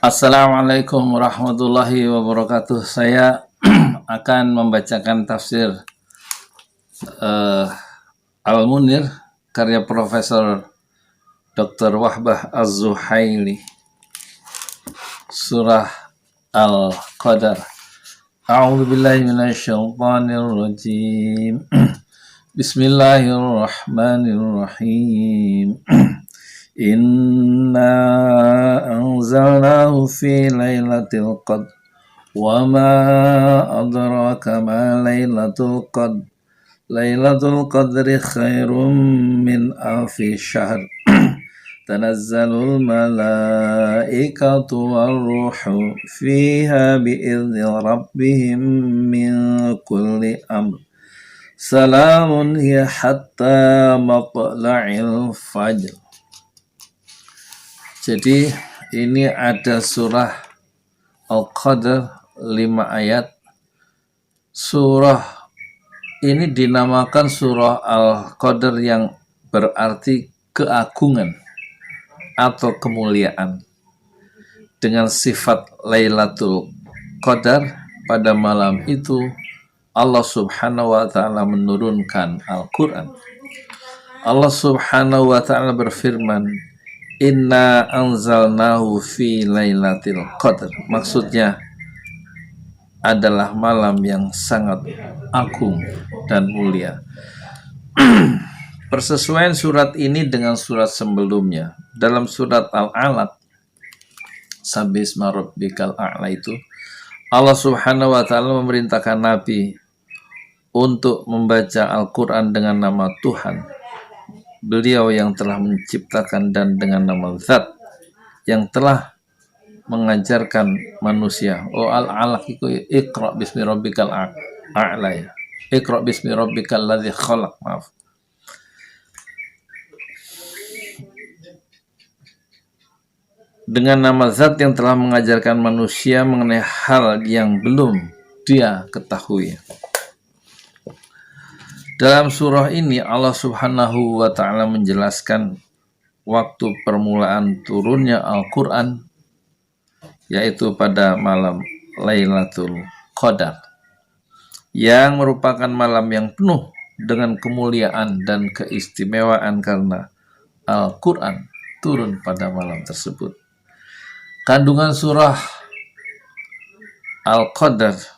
Assalamualaikum warahmatullahi wabarakatuh. Saya akan membacakan tafsir uh, Al-Munir karya Profesor Dr. Wahbah Az-Zuhaili, surah Al-Qadar. A'udzu billahi minasyaitonir rajim. Bismillahirrahmanirrahim. Inna anzalnahu fi lailatul qadr wa ma adraka ma lailatul qadr. Lailatul qadri khairum min alfi syahr. Tanazzalul malaikatu warruhu fiha bi'izni rabbihim min kulli amr. Salamun hiya hatta matla'il fajr. Jadi ini ada surah Al-Qadr 5 ayat. Surah ini dinamakan surah Al-Qadr yang berarti keagungan atau kemuliaan. Dengan sifat Lailatul Qadar, pada malam itu Allah Subhanahu wa ta'ala menurunkan Al-Quran. Allah Subhanahu wa ta'ala berfirman, Inna anzalnahu fi lailatul qadr. Maksudnya adalah malam yang sangat agung dan mulia. Persesuaian surat ini dengan surat sebelumnya. Dalam surat Al-Alaq, Sabbihisma rabbikal a'la, itu Allah Subhanahu wa ta'ala memerintahkan Nabi untuk membaca Al-Quran dengan nama Tuhan, Beliau yang telah menciptakan, dan dengan nama Zat yang telah mengajarkan manusia. Al-Alaq itu Iqra bismi rabbikal a'la, ya. Iqra bismi rabbikal ladzi khalaq. Maaf. Dengan nama Zat yang telah mengajarkan manusia mengenai hal yang belum dia ketahui. Dalam surah ini Allah Subhanahu wa ta'ala menjelaskan waktu permulaan turunnya Al-Quran, yaitu pada malam Lailatul Qadar, yang merupakan malam yang penuh dengan kemuliaan dan keistimewaan karena Al-Quran turun pada malam tersebut. Kandungan surah Al-Qadar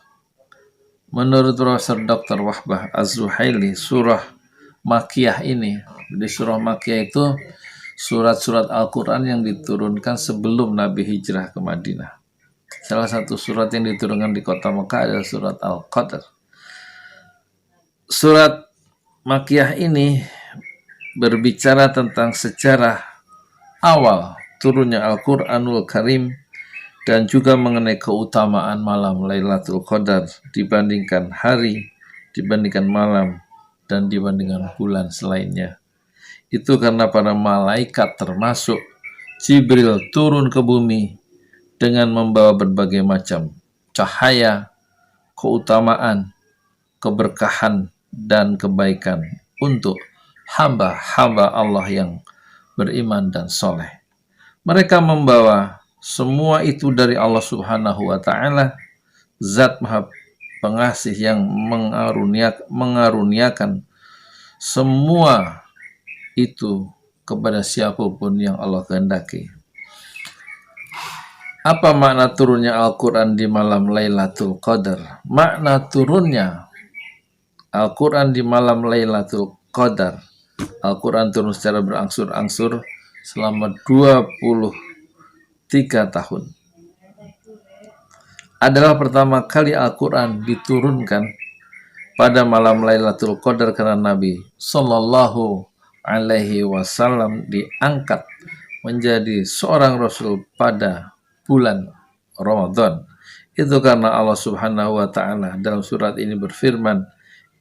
menurut Profesor Dr. Wahbah Az-Zuhaili, surah Makkiyah ini. Di surah Makkiyah itu surat-surat Al-Quran yang diturunkan sebelum Nabi hijrah ke Madinah. Salah satu surat yang diturunkan di kota Mekah adalah surat Al-Qadr. Surat Makkiyah ini berbicara tentang sejarah awal turunnya Al-Quranul Karim, dan juga mengenai keutamaan malam Lailatul Qadar dibandingkan hari, dibandingkan malam, dan dibandingkan bulan selainnya. Itu karena para malaikat termasuk Jibril turun ke bumi dengan membawa berbagai macam cahaya, keutamaan, keberkahan, dan kebaikan untuk hamba-hamba Allah yang beriman dan soleh. Mereka membawa semua itu dari Allah Subhanahu wa ta'ala, Zat Maha Pengasih yang mengaruniakan semua itu kepada siapapun yang Allah kehendaki. Apa makna turunnya Al-Quran di malam Lailatul Qadar? Makna turunnya Al-Quran di malam Lailatul Qadar, Al-Quran turun secara berangsur-angsur selama 23 tahun. Adalah pertama kali Al-Quran diturunkan pada malam Lailatul Qadar karena Nabi Sallallahu Alaihi Wasallam diangkat menjadi seorang Rasul pada bulan Ramadan. Itu karena Allah Subhanahu wa ta'ala dalam surat ini berfirman,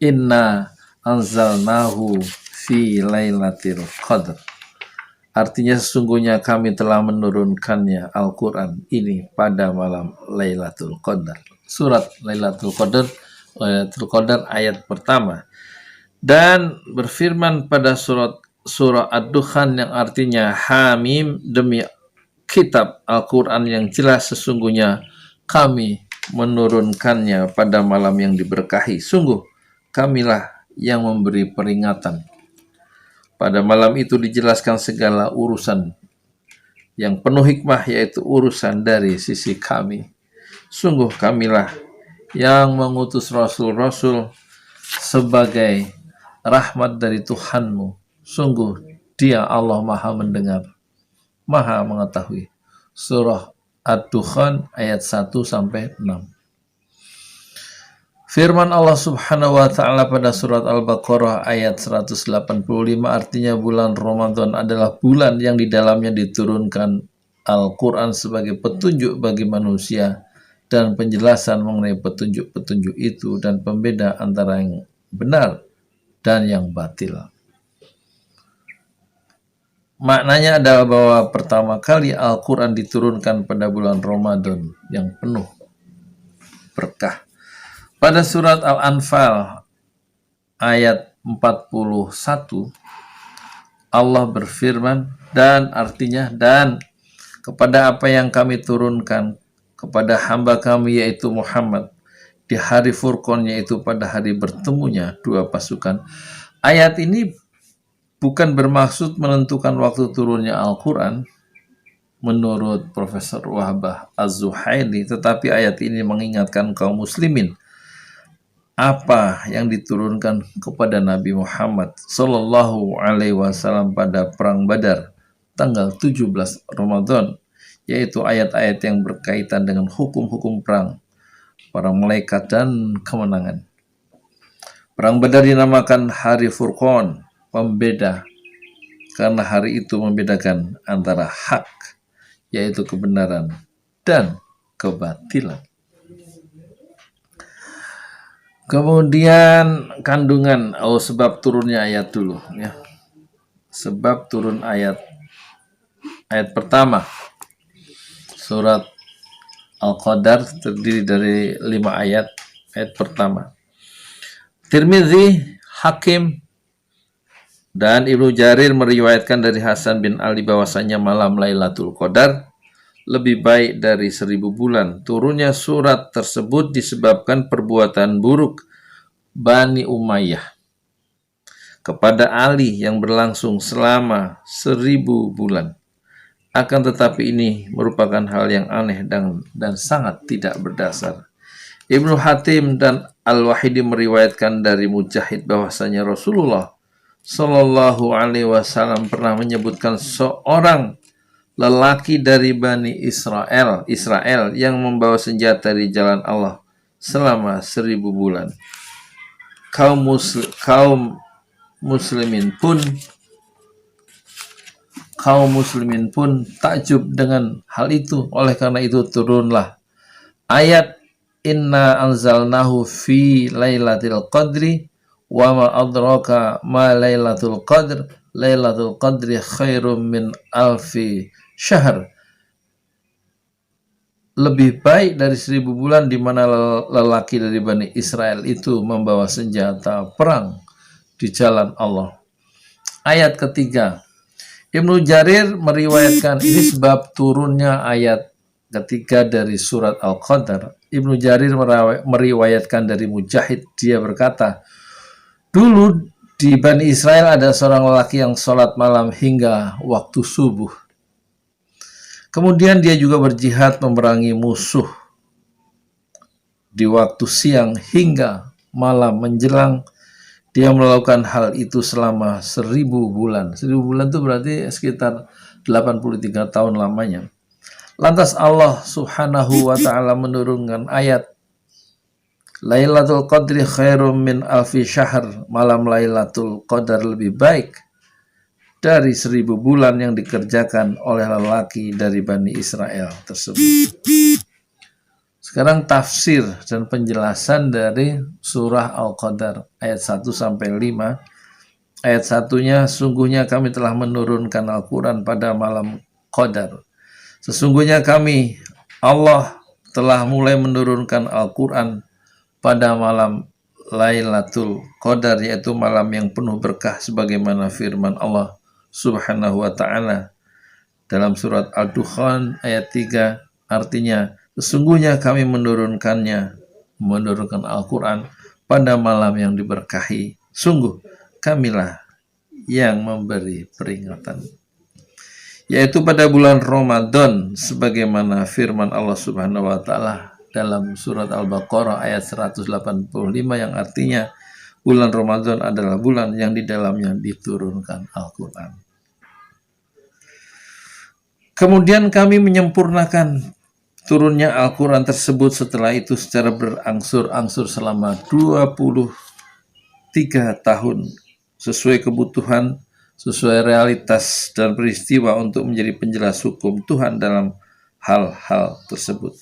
Inna anzalnahu fi lailatul qadr. Artinya sesungguhnya kami telah menurunkannya Al-Quran ini pada malam Lailatul Qadar. Surat Lailatul Qadar ayat pertama. Dan berfirman pada surah Ad-Dukhan yang artinya Hamim, demi kitab Al-Quran yang jelas, sesungguhnya kami menurunkannya pada malam yang diberkahi. Sungguh kamilah yang memberi peringatan. Pada malam itu dijelaskan segala urusan yang penuh hikmah, yaitu urusan dari sisi kami. Sungguh kamilah yang mengutus Rasul-Rasul sebagai rahmat dari Tuhanmu. Sungguh Dia Allah Maha Mendengar, Maha Mengetahui. Surah Ad-Dukhan ayat 1-6. Firman Allah Subhanahu wa Ta'ala pada surat Al-Baqarah ayat 185 artinya bulan Ramadan adalah bulan yang di dalamnya diturunkan Al-Quran sebagai petunjuk bagi manusia dan penjelasan mengenai petunjuk-petunjuk itu dan pembeda antara yang benar dan yang batil. Maknanya adalah bahwa pertama kali Al-Quran diturunkan pada bulan Ramadan yang penuh berkah. Pada surat Al-Anfal ayat 41 Allah berfirman, dan artinya, dan kepada apa yang kami turunkan kepada hamba kami yaitu Muhammad di hari Furqan, yaitu pada hari bertemunya dua pasukan. Ayat ini bukan bermaksud menentukan waktu turunnya Al-Quran menurut Profesor Wahbah Az-Zuhaili, tetapi ayat ini mengingatkan kaum muslimin apa yang diturunkan kepada Nabi Muhammad Sallallahu Alaihi Wasallam pada Perang Badar tanggal 17 Ramadan, yaitu ayat-ayat yang berkaitan dengan hukum-hukum perang, para malaikat dan kemenangan. Perang Badar dinamakan Hari Furqan, pembeda, karena hari itu membedakan antara hak, yaitu kebenaran, dan kebatilan. Kemudian kandungan sebab turunnya ayat dulu ya. Sebab turun ayat pertama surat Al-Qadar terdiri dari 5 ayat. Ayat pertama, Tirmidzi, Hakim, dan Ibnu Jarir meriwayatkan dari Hasan bin Ali bahwasanya malam Lailatul Qadar lebih baik dari 1000 bulan. Turunnya surat tersebut disebabkan perbuatan buruk Bani Umayyah kepada Ali yang berlangsung selama 1000 bulan. Akan tetapi ini merupakan hal yang aneh dan sangat tidak berdasar. Ibnu Hatim dan Al-Wahidi meriwayatkan dari Mujahid bahwasanya Rasulullah Sallallahu Alaihi Wasallam pernah menyebutkan seorang lelaki dari Bani Israel yang membawa senjata di jalan Allah selama 1000 bulan. Kaum muslimin pun takjub dengan hal itu. Oleh karena itu turunlah ayat Inna anzalnahu fi lailatul qadri wa ma adraka ma lailatul qadr. Lailatul qadri khairum min alfi syahr. Lebih baik dari 1000 bulan, di mana lelaki dari Bani Israel itu membawa senjata perang di jalan Allah. Ayat ketiga, Ibnu Jarir meriwayatkan ini sebab turunnya ayat ketiga dari surat Al-Qadar. Ibnu Jarir meriwayatkan dari Mujahid, dia berkata, dulu di Bani Israel ada seorang lelaki yang sholat malam hingga waktu subuh. Kemudian dia juga berjihad memerangi musuh di waktu siang hingga malam menjelang. Dia melakukan hal itu selama 1000 bulan. 1000 bulan itu berarti sekitar 83 tahun lamanya. Lantas Allah Subhanahu wa Ta'ala menurunkan ayat Lailatul Qadri khairum min alfi syahr. Malam Lailatul Qadar lebih baik dari 1000 bulan yang dikerjakan oleh lelaki dari Bani Israel tersebut. Sekarang tafsir dan penjelasan dari surah Al-Qadar ayat 1-5. Ayat 1-nya, sungguhnya kami telah menurunkan Al-Quran pada malam Qadar. Sesungguhnya kami, Allah, telah mulai menurunkan Al-Quran pada malam Lailatul Qadar, yaitu malam yang penuh berkah, sebagaimana firman Allah Subhanahu wa Ta'ala Dalam surat Al-Dukhan ayat 3 artinya, sesungguhnya kami menurunkan Al-Quran pada malam yang diberkahi. Sungguh kamilah yang memberi peringatan, yaitu pada bulan Ramadan, sebagaimana firman Allah Subhanahu wa taala dalam surat Al-Baqarah ayat 185 yang artinya bulan Ramadan adalah bulan yang di dalamnya diturunkan Al-Quran. Kemudian kami menyempurnakan turunnya Al-Quran tersebut setelah itu secara berangsur-angsur selama 23 tahun sesuai kebutuhan, sesuai realitas dan peristiwa untuk menjadi penjelas hukum Tuhan dalam hal-hal tersebut.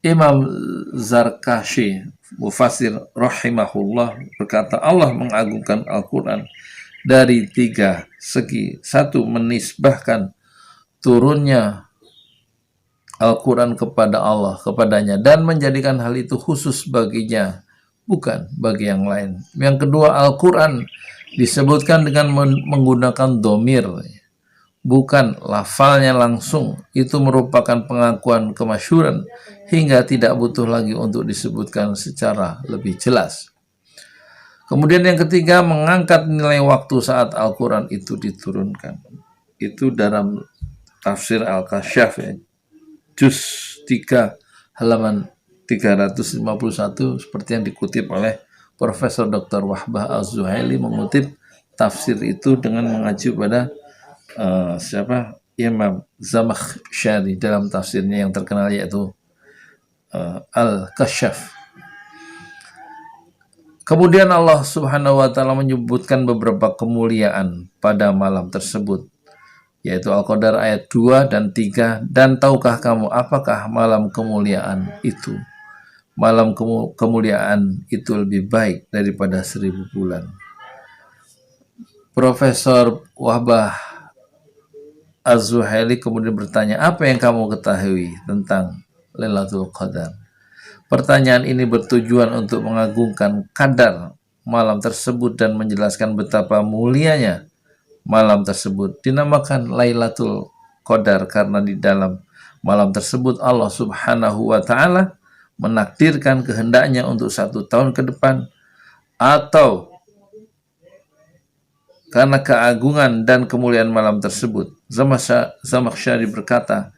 Imam Zarkashi, Mufassir rahimahullah, berkata, Allah mengagungkan Al-Quran dari 3 segi. 1. Menisbahkan turunnya Al-Quran kepada Allah, kepadanya, dan menjadikan hal itu khusus baginya, bukan bagi yang lain. Yang kedua, Al-Quran disebutkan dengan menggunakan domir, bukan lafalnya langsung. Itu merupakan pengakuan kemasyhuran hingga tidak butuh lagi untuk disebutkan secara lebih jelas. Kemudian yang ketiga, mengangkat nilai waktu saat Al-Quran itu diturunkan. Itu dalam tafsir Al-Kasyaf, ya, juz 3 halaman 351, seperti yang dikutip oleh Profesor Dr. Wahbah Az-Zuhaili, mengutip tafsir itu dengan mengacu pada Imam Zamakhsyari dalam tafsirnya yang terkenal, yaitu Al-Kasyaf. Kemudian Allah Subhanahu wa taala menyebutkan beberapa kemuliaan pada malam tersebut, yaitu Al-Qadar ayat 2 dan 3. Dan tahukah kamu apakah malam kemuliaan itu? Malam kemuliaan itu lebih baik daripada 1000 bulan. Profesor Wahbah Az-Zuhaili kemudian bertanya, apa yang kamu ketahui tentang Lailatul Qadar? Pertanyaan ini bertujuan untuk mengagungkan kadar malam tersebut dan menjelaskan betapa mulianya malam tersebut. Dinamakan Lailatul Qadar karena di dalam malam tersebut Allah Subhanahu wa taala menakdirkan kehendaknya untuk 1 tahun ke depan, atau karena keagungan dan kemuliaan malam tersebut. Zamakhsyari berkata,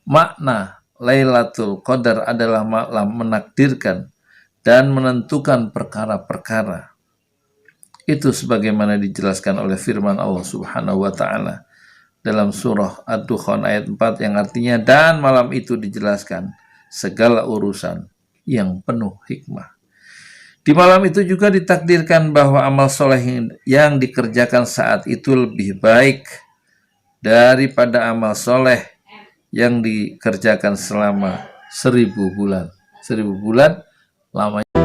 makna Lailatul Qadar adalah malam menakdirkan dan menentukan perkara-perkara. Itu sebagaimana dijelaskan oleh firman Allah Subhanahu wa taala dalam surah Ad-Dukhan ayat 4 yang artinya, dan malam itu dijelaskan segala urusan yang penuh hikmah. Di malam itu juga ditakdirkan bahwa amal soleh yang dikerjakan saat itu lebih baik daripada amal soleh yang dikerjakan selama 1000 bulan. 1000 bulan lamanya.